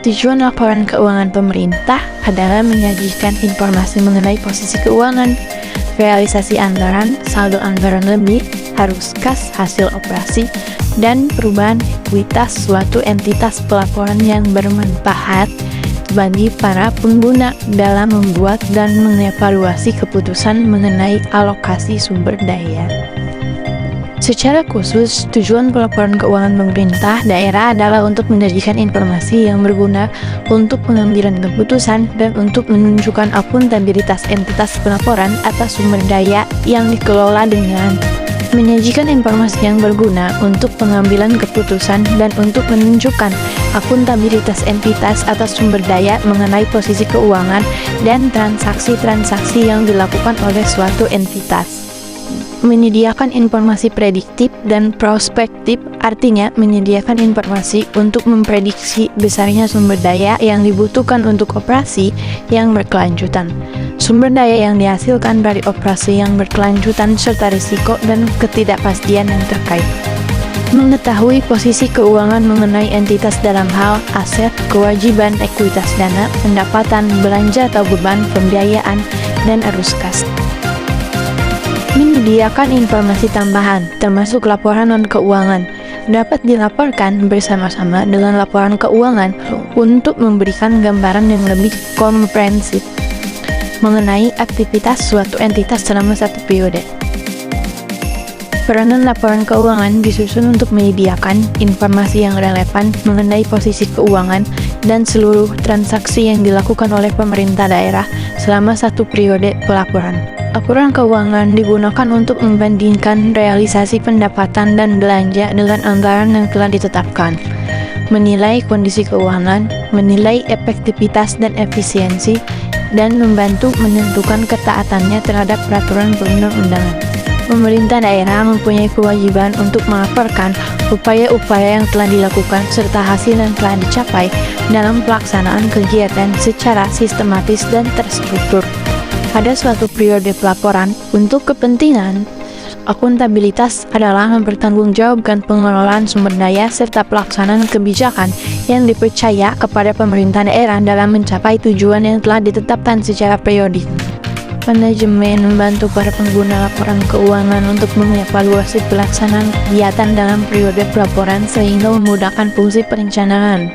Tujuan laporan keuangan pemerintah adalah menyajikan informasi mengenai posisi keuangan, realisasi anggaran, saldo anggaran lebih, arus kas, hasil operasi, dan perubahan ekuitas suatu entitas pelaporan yang bermanfaat bagi para pengguna dalam membuat dan mengevaluasi keputusan mengenai alokasi sumber daya. Secara khusus, tujuan pelaporan keuangan pemerintah daerah adalah untuk menyajikan informasi yang berguna untuk pengambilan keputusan dan untuk menunjukkan akuntabilitas entitas pelaporan atas sumber daya yang dikelola dengan menyajikan informasi yang berguna untuk pengambilan keputusan dan untuk menunjukkan akuntabilitas entitas atas sumber daya mengenai posisi keuangan dan transaksi-transaksi yang dilakukan oleh suatu entitas. Menyediakan informasi prediktif dan prospektif, artinya menyediakan informasi untuk memprediksi besarnya sumber daya yang dibutuhkan untuk operasi yang berkelanjutan, sumber daya yang dihasilkan dari operasi yang berkelanjutan, serta risiko dan ketidakpastian yang terkait. Mengetahui posisi keuangan mengenai entitas dalam hal aset, kewajiban, ekuitas dana, pendapatan, belanja atau beban pembiayaan, dan arus kas. Menyediakan informasi tambahan, termasuk laporan non-keuangan, dapat dilaporkan bersama-sama dengan laporan keuangan untuk memberikan gambaran yang lebih komprehensif mengenai aktivitas suatu entitas selama satu periode. Peranan laporan keuangan disusun untuk menyediakan informasi yang relevan mengenai posisi keuangan dan seluruh transaksi yang dilakukan oleh pemerintah daerah selama satu periode pelaporan. Laporan keuangan digunakan untuk membandingkan realisasi pendapatan dan belanja dengan anggaran yang telah ditetapkan, menilai kondisi keuangan, menilai efektivitas dan efisiensi, dan membantu menentukan ketaatannya terhadap peraturan perundang-undangan. Pemerintah daerah mempunyai kewajiban untuk melaporkan upaya-upaya yang telah dilakukan serta hasil yang telah dicapai dalam pelaksanaan kegiatan secara sistematis dan terstruktur. Pada suatu periode pelaporan, untuk kepentingan akuntabilitas adalah mempertanggungjawabkan pengelolaan sumber daya serta pelaksanaan kebijakan yang dipercaya kepada pemerintah daerah dalam mencapai tujuan yang telah ditetapkan secara periodik. Manajemen membantu para pengguna laporan keuangan untuk mengevaluasi pelaksanaan kegiatan dalam periode pelaporan sehingga memudahkan fungsi perencanaan,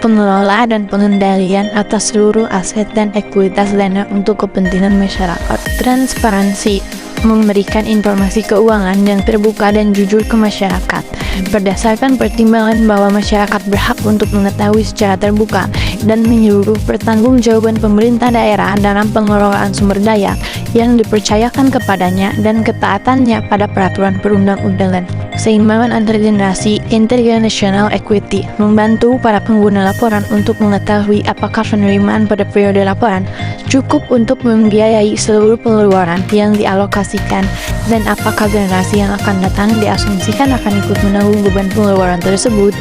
pengelola dan pengendalian atas seluruh aset dan ekuitas dana untuk kepentingan masyarakat. Transparansi, memberikan informasi keuangan yang terbuka dan jujur ke masyarakat berdasarkan pertimbangan bahwa masyarakat berhak untuk mengetahui secara terbuka dan menyeluruh pertanggungjawaban pemerintah daerah dalam pengelolaan sumber daya yang dipercayakan kepadanya dan ketaatannya pada peraturan perundang-undangan. Keseimbangan antar generasi, intergenerational equity, membantu para pengguna laporan untuk mengetahui apakah penerimaan pada periode laporan cukup untuk membiayai seluruh pengeluaran yang dialokasikan dan apakah generasi yang akan datang diasumsikan akan ikut menanggung beban pengeluaran tersebut.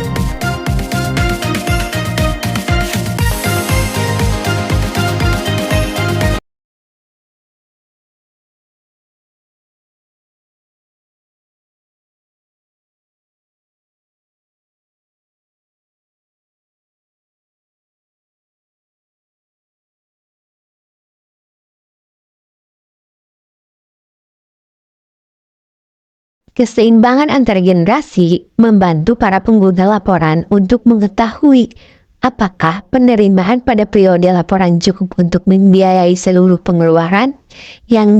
Keseimbangan antar generasi membantu para pengguna laporan untuk mengetahui apakah penerimaan pada periode laporan cukup untuk membiayai seluruh pengeluaran yang